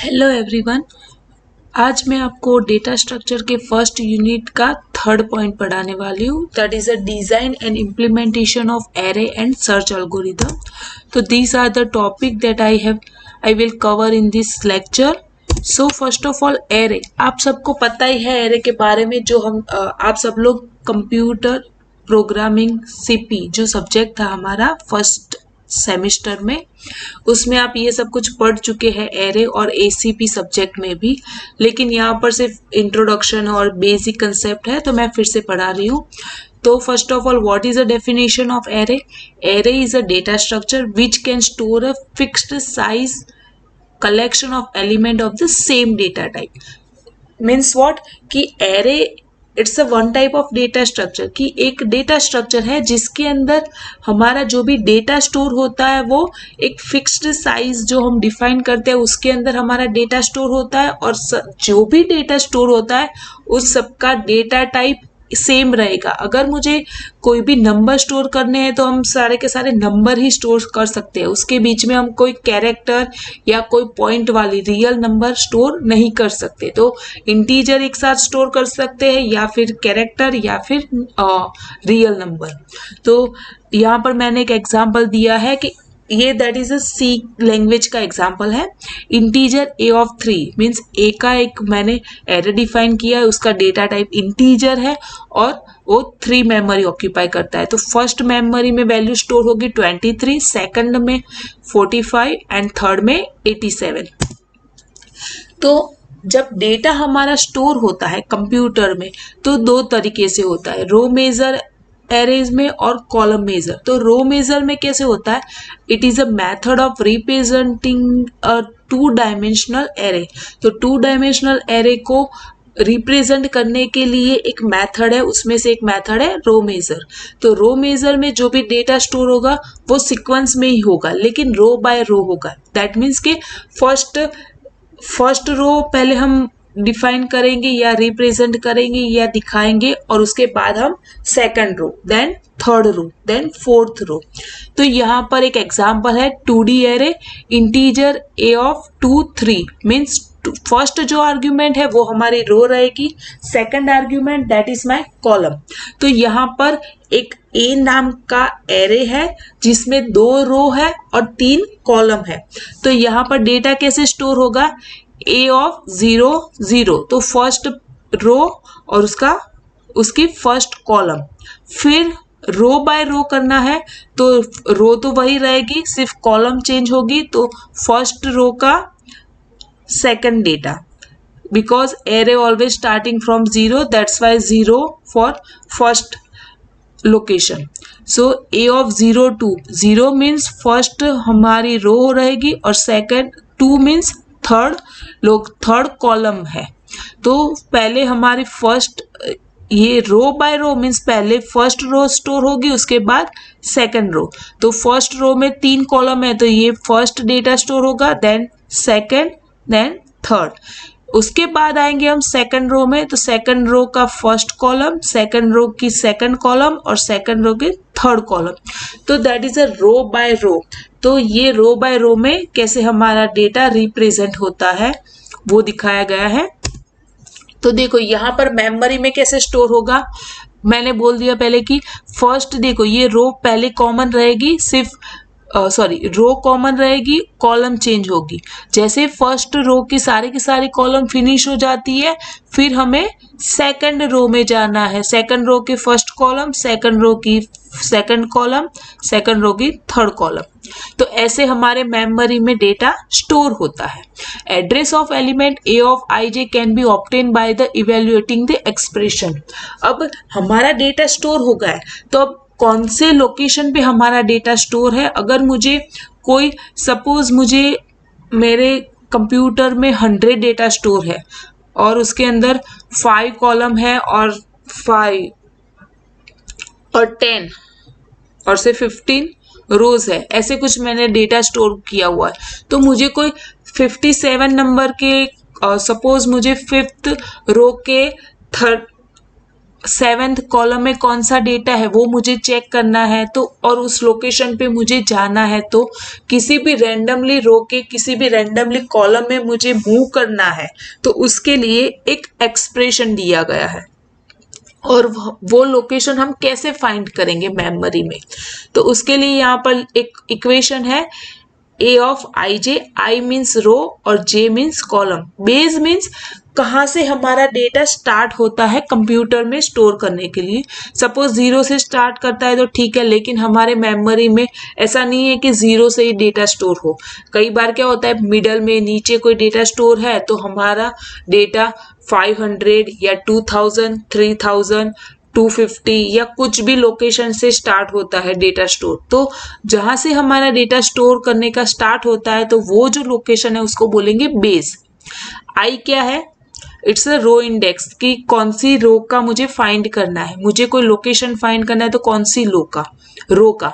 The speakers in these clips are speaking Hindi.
Hello everyone. आज मैं आपको डेटा स्ट्रक्चर के फर्स्ट यूनिट का थर्ड पॉइंट पढ़ाने वाली हूँ, that is a design and implementation of array and search algorithm. तो these are the topic that I will cover in this lecture. So first of all array, आप सबको पता ही है एरे के बारे में। जो हम आप सब लोग कंप्यूटर प्रोग्रामिंग सीपी जो सब्जेक्ट था हमारा फर्स्ट सेमेस्टर में, उसमें आप ये सब कुछ पढ़ चुके हैं, एरे और एसीपी सब्जेक्ट में भी। लेकिन यहाँ पर सिर्फ इंट्रोडक्शन और बेसिक कंसेप्ट है, तो मैं फिर से पढ़ा रही हूँ। तो first of all, what is the definition of array? Array is a data structure which can store a fixed size collection of element of the same data type. Means what कि array it's a one type of data structure, कि एक डेटा स्ट्रक्चर है जिसके अंदर हमारा जो भी डेटा स्टोर होता है वो एक फिक्स्ड साइज जो हम डिफाइन करते हैं उसके अंदर हमारा डेटा स्टोर होता है, और जो भी डेटा स्टोर होता है उस सबका डेटा टाइप सेम रहेगा। अगर मुझे कोई भी नंबर स्टोर करने हैं तो हम सारे के सारे नंबर ही स्टोर कर सकते हैं, उसके बीच में हम कोई कैरेक्टर या कोई पॉइंट वाली रियल नंबर स्टोर नहीं कर सकते। तो इंटीजर एक साथ स्टोर कर सकते हैं, या फिर कैरेक्टर, या फिर रियल नंबर। तो यहाँ पर मैंने एक एग्जांपल दिया है कि ये that is a C language का एग्जांपल है। Integer A of 3 means A का एक मैंने एरे डिफाइन किया है, उसका डेटा टाइप इंटीजर है और वो 3 मेमोरी ऑक्यूपाई करता है। तो फर्स्ट मेमोरी में वैल्यू स्टोर होगी 23, सेकंड में 45 एंड थर्ड में 87। तो जब डेटा हमारा स्टोर होता है कंप्यूटर में तो दो तरीके से होता है, रो मेजर एरेज में और कॉलम मेजर। तो रो मेजर में कैसे होता है? It is a method of representing a 2 dimensional array. तो 2 डायमेंशनल एरे को रिप्रेजेंट करने के लिए एक मेथड है, उसमें से एक मेथड है रो मेजर। तो रो मेजर में जो भी डेटा स्टोर होगा वो सीक्वेंस में ही होगा, लेकिन रो बाय रो होगा। दैट मीन्स के फर्स्ट रो पहले हम डिफाइन करेंगे या रिप्रेजेंट करेंगे या दिखाएंगे, और उसके बाद हम second row, then third row, then fourth row. तो यहाँ पर एक एग्जांपल है 2D array, integer A of 2, 3 means first जो आर्ग्यूमेंट है वो हमारी रो रहेगी, second argument that is my column. तो यहाँ पर एक ए नाम का एरे है जिसमें 2 रो है और 3 कॉलम है। तो यहाँ पर डेटा कैसे स्टोर होगा? ए ऑफ 0, 0 तो फर्स्ट रो और उसकी फर्स्ट कॉलम। फिर रो बाय रो करना है तो रो तो वही रहेगी, सिर्फ कॉलम चेंज होगी। तो फर्स्ट रो का second data, because array always starting from 0, that's why 0 for first location. So A of 0, 2, 0 means first हमारी रो रहेगी और सेकंड 2 मीन्स थर्ड कॉलम है। तो पहले हमारी फर्स्ट, ये रो बाय रो मीन्स पहले फर्स्ट रो स्टोर होगी उसके बाद सेकंड रो। तो फर्स्ट रो में 3 कॉलम है तो ये फर्स्ट डेटा स्टोर होगा, देन सेकंड, देन थर्ड। उसके बाद आएंगे हम सेकंड रो में, तो सेकंड रो का फर्स्ट कॉलम, सेकंड रो की सेकंड कॉलम और सेकंड रो की थर्ड कॉलम। तो that is a row by row. तो ये रो बाय रो में कैसे हमारा डेटा रिप्रेजेंट होता है वो दिखाया गया है। तो देखो यहाँ पर मेमोरी में कैसे स्टोर होगा, मैंने बोल दिया पहले कि फर्स्ट देखो ये रो पहले कॉमन रहेगी, सिर्फ रो कॉमन रहेगी, कॉलम चेंज होगी। जैसे फर्स्ट रो की सारी कॉलम फिनिश हो जाती है, फिर हमें सेकंड रो में जाना है। सेकंड रो की फर्स्ट कॉलम, सेकंड रो की सेकंड कॉलम, सेकंड रो की थर्ड कॉलम। तो ऐसे हमारे मेमोरी में डेटा स्टोर होता है। Address of element A of I J can be obtain by the evaluating the expression. अब हमारा डेटा स्टोर हो गया है, तो अब कौन से लोकेशन पे हमारा डेटा स्टोर है? अगर मुझे कोई सपोज मुझे मेरे कंप्यूटर में 100 डेटा स्टोर है और उसके अंदर 5 कॉलम है और 5 और 10 और से 15 रोज है, ऐसे कुछ मैंने डेटा स्टोर किया हुआ है। तो मुझे कोई 57 नंबर के सपोज मुझे 5th रो के सेवेंथ कॉलम में कौन सा डेटा है वो मुझे चेक करना है, तो और उस लोकेशन पे मुझे जाना है, तो किसी भी रैंडमली रो के किसी भी रैंडमली कॉलम में मुझे मूव करना है, तो उसके लिए एक एक्सप्रेशन दिया गया है। और वो लोकेशन हम कैसे फाइंड करेंगे मेमोरी में, तो उसके लिए यहाँ पर एक इक्वेशन है a of I J, I means row और j means column. Base means कहाँ से हमारा डेटा स्टार्ट होता है कंप्यूटर में स्टोर करने के लिए। सपोज 0 से स्टार्ट करता है तो ठीक है, लेकिन हमारे मेमोरी में ऐसा नहीं है कि 0 से ही डेटा स्टोर हो। कई बार क्या होता है, मिडल में नीचे कोई डेटा स्टोर है तो हमारा डेटा 500 या 2000, 3000, 250 या कुछ भी लोकेशन से स्टार्ट होता है डेटा स्टोर। तो जहां से हमारा डेटा स्टोर करने का स्टार्ट होता है तो वो जो लोकेशन है उसको बोलेंगे बेस। आई क्या है, इट्स अ रो इंडेक्स, कि कौन सी रो का मुझे फाइंड करना है, मुझे कोई लोकेशन फाइंड करना है तो कौन सी रो का।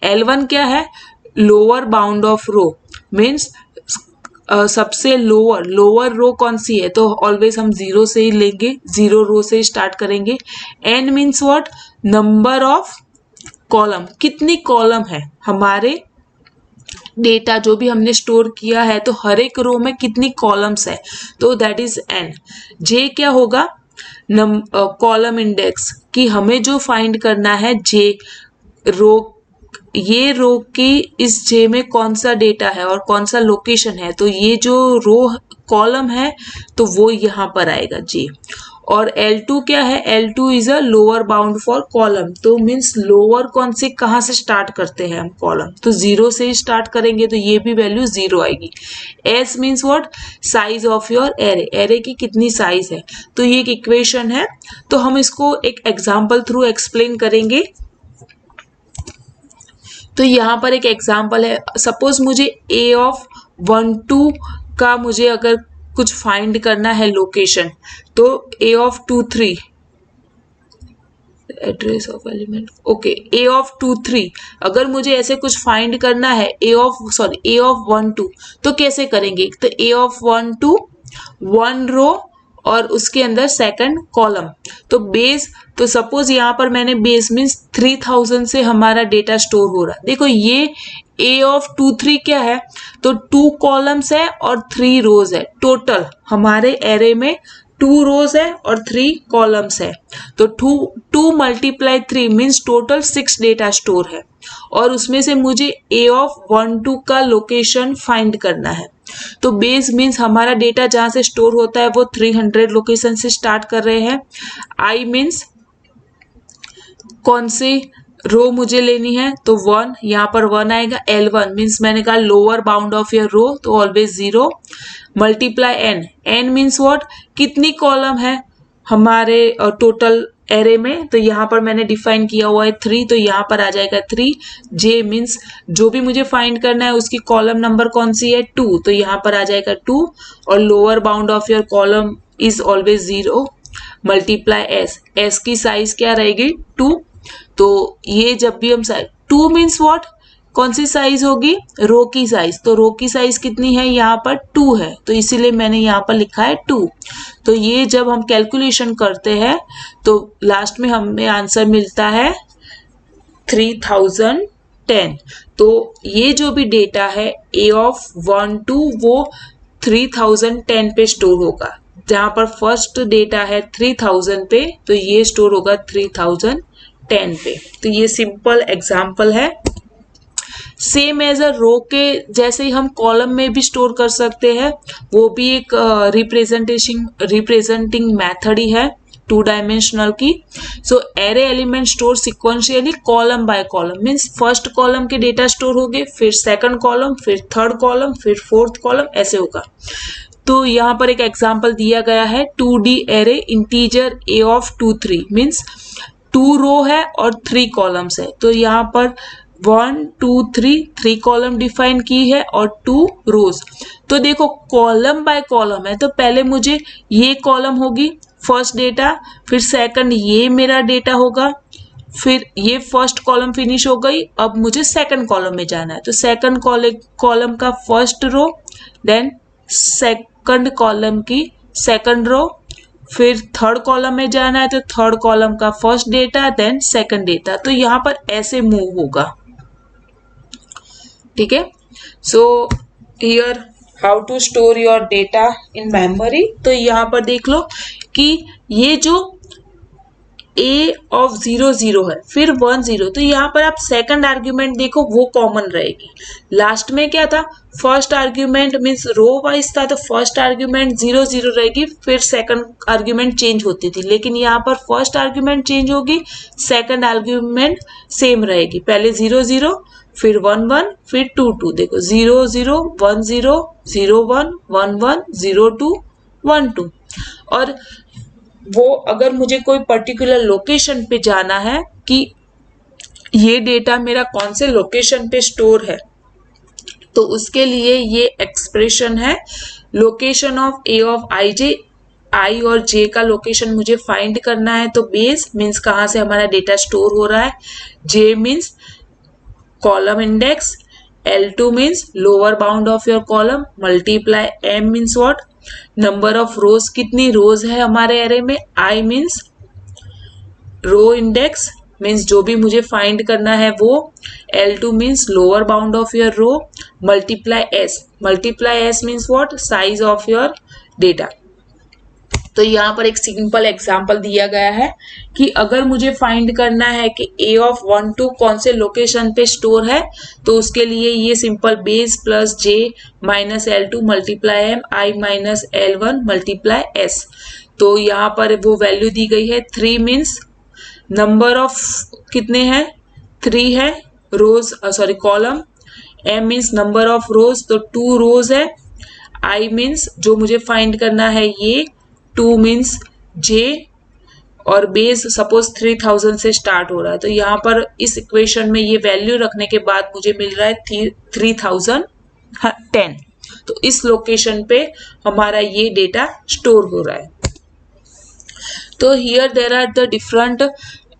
L1 क्या है, lower bound of row, means सबसे लोअर रो कौन सी है, तो ऑलवेज हम 0 से ही लेंगे, 0 रो से ही स्टार्ट करेंगे। N means what, number of column, कितनी कॉलम है हमारे डेटा जो भी हमने स्टोर किया है, तो हर एक रो में कितनी कॉलम्स है, तो दैट इज एन। जे क्या होगा, कॉलम इंडेक्स, कि हमें जो फाइंड करना है जे रो, ये रो की इस जे में कौन सा डेटा है और कौन सा लोकेशन है, तो ये जो रो कॉलम है तो वो यहाँ पर आएगा जे। और L2 क्या है, L2 is a lower bound for column, तो मीन्स लोअर कौन से कहाँ से स्टार्ट करते हैं हम कॉलम, तो 0 से ही स्टार्ट करेंगे तो ये भी वैल्यू 0 आएगी। S means what, size of your array, array की कितनी साइज है, तो ये एक इक्वेशन है। तो हम इसको एक एग्जाम्पल थ्रू एक्सप्लेन करेंगे। तो यहाँ पर एक एग्जाम्पल है, सपोज मुझे a ऑफ 1 2 का मुझे अगर कुछ फाइंड करना है लोकेशन, तो a of 2 3, address of element, okay, a of 2 3 अगर मुझे ऐसे कुछ फाइंड करना है, a ऑफ 1 2, तो कैसे करेंगे, तो a ऑफ 1 2 1 रो और उसके अंदर सेकंड कॉलम, तो बेस, तो सपोज यहाँ पर मैंने बेस मीन्स 3000 से हमारा डेटा स्टोर हो रहा है। देखो ये a ऑफ 2 3 क्या है, तो 2 कॉलम्स है और 3 रोज है, टोटल हमारे एरे में 2 रोज है और 3 कॉलम्स है, तो 2 multiply 3 means total 6 data store है, और उसमें से मुझे a ऑफ 1 2 का लोकेशन फाइंड करना है। तो बेस मीन्स हमारा डेटा जहां से स्टोर होता है वो 300 लोकेशन से स्टार्ट कर रहे हैं। आई मीन्स कौन सी रो मुझे लेनी है, तो 1, यहाँ पर 1 आएगा। L1 मीन्स मैंने कहा lower bound of your row, तो always 0, multiply N, N means what, कितनी कॉलम है हमारे टोटल एरे में, तो यहाँ पर मैंने डिफाइन किया हुआ है 3, तो यहाँ पर आ जाएगा 3। जे मीन्स जो भी मुझे फाइंड करना है उसकी कॉलम नंबर कौन सी है, 2, तो यहाँ पर आ जाएगा 2, और lower bound of your column is always 0, multiply S, S की साइज क्या रहेगी 2, तो ये जब भी हम 2 मीन्स व्हाट, कौन सी साइज होगी, रो की साइज, तो रो की साइज कितनी है, यहाँ पर 2 है, तो इसीलिए मैंने यहाँ पर लिखा है 2। तो ये जब हम कैलकुलेशन करते हैं तो लास्ट में हमें आंसर मिलता है 3010। तो ये जो भी डेटा है a ऑफ 1 2 वो 3010 पे स्टोर होगा, जहां पर फर्स्ट डेटा है 3000 पे, तो ये स्टोर होगा 3010 पे। तो ये सिंपल एग्जांपल है। सेम एज अ रो के जैसे ही हम कॉलम में भी स्टोर कर सकते हैं, वो भी एक रिप्रेजेंटिंग मेथड ही है 2 डायमेंशनल की। So array element store sequentially column by column, means first column के डेटा स्टोर हो गए, फिर सेकंड कॉलम, फिर थर्ड कॉलम, फिर फोर्थ कॉलम, ऐसे होगा। तो यहाँ पर एक एग्जांपल दिया गया है 2D array integer a of 2 3 means 2 रो है और 3 कॉलम्स है, तो यहाँ पर 1 2 3 कॉलम डिफाइन की है और 2 रोज। तो देखो कॉलम बाय कॉलम है, तो पहले मुझे ये कॉलम होगी फर्स्ट डेटा, फिर सेकंड ये मेरा डेटा होगा, फिर ये फर्स्ट कॉलम फिनिश हो गई, अब मुझे सेकंड कॉलम में जाना है, तो सेकंड कॉलम का first row, then second column की सेकंड रो, फिर थर्ड कॉलम में जाना है तो थर्ड कॉलम का first data then second data, तो यहाँ पर ऐसे मूव होगा। ठीक है, so here how to store your data in memory. तो यहाँ पर देख लो कि ये जो a ऑफ 0 0 है, फिर 1 0, तो यहाँ पर आप सेकंड आर्ग्यूमेंट देखो वो कॉमन रहेगी। लास्ट में क्या था, first argument means row wise था, तो फर्स्ट आर्ग्यूमेंट 0 0 रहेगी, फिर सेकंड आर्ग्यूमेंट चेंज होती थी, लेकिन यहाँ पर फर्स्ट आर्ग्यूमेंट चेंज होगी, सेकंड आर्ग्यूमेंट सेम रहेगी। पहले 0 0, फिर 1 1, फिर 2 2। देखो 0 0 1 0 0 1 1 1 0 2 1 2। और वो अगर मुझे कोई पर्टिकुलर लोकेशन पे जाना है कि ये डेटा मेरा कौन से लोकेशन पे स्टोर है, तो उसके लिए ये एक्सप्रेशन है location of A of I J. आई और जे का लोकेशन मुझे फाइंड करना है, तो बेस मीन्स कहाँ से हमारा डेटा स्टोर हो रहा है, J means column index, L2 means lower bound of your column, multiply M means what, number of rows, कितनी रोज है हमारे एरे में, I means row index means जो भी मुझे फाइंड करना है वो, L2 means lower bound of your row, multiply S means what, size of your data. तो यहाँ पर एक सिंपल एग्जांपल दिया गया है कि अगर मुझे फाइंड करना है कि a ऑफ 1 2 कौन से लोकेशन पे स्टोर है, तो उसके लिए ये simple base plus j minus L2 multiply M I minus L1 multiply S। तो यहाँ पर वो वैल्यू दी गई है 3 मीन्स नंबर ऑफ कितने हैं, 3 है rows, sorry column, M means number of rows, तो 2 रोज है, I मीन्स जो मुझे फाइंड करना है ये, 2 मीन्स J, और बेस सपोज 3000 से स्टार्ट हो रहा है, तो यहाँ पर इस इक्वेशन में ये वैल्यू रखने के बाद मुझे मिल रहा है 3010। तो इस लोकेशन पे हमारा ये डेटा स्टोर हो रहा है। तो here there are the different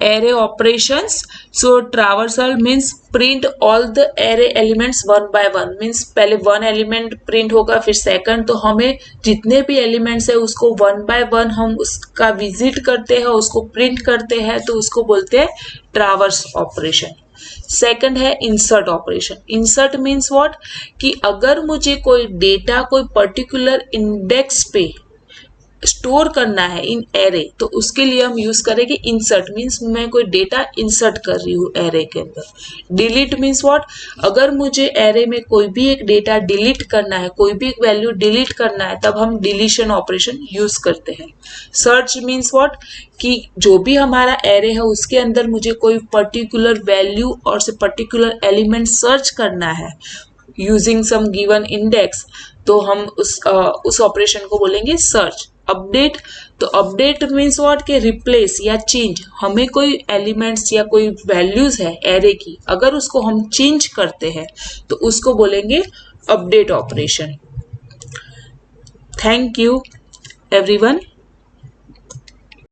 array operations. So traversal means print all the array elements one by one, means पहले one element print होगा, फिर second, तो हमें जितने भी elements है उसको one by one हम उसका visit करते हैं, उसको print करते हैं, तो उसको बोलते हैं traverse operation। सेकंड है insert operation. Insert means what, कि अगर मुझे कोई डेटा कोई पर्टिकुलर इंडेक्स पे स्टोर करना है इन एरे, तो उसके लिए हम यूज करेंगे इंसर्ट, मीन्स मैं कोई डेटा इंसर्ट कर रही हूँ एरे के अंदर। डिलीट मीन्स व्हाट, अगर मुझे एरे में कोई भी एक डेटा डिलीट करना है, कोई भी एक वैल्यू डिलीट करना है, तब हम डिलीशन ऑपरेशन यूज करते हैं। सर्च मीन्स व्हाट, कि जो भी हमारा एरे है उसके अंदर मुझे कोई पर्टिकुलर वैल्यू और से पर्टिकुलर एलिमेंट सर्च करना है यूजिंग सम गिवन इंडेक्स, तो हम उस ऑपरेशन को बोलेंगे सर्च। अपडेट, तो अपडेट मीन्स व्हाट, के रिप्लेस या चेंज, हमें कोई एलिमेंट्स या कोई वैल्यूज है एरे की, अगर उसको हम चेंज करते हैं तो उसको बोलेंगे update operation. Thank you everyone.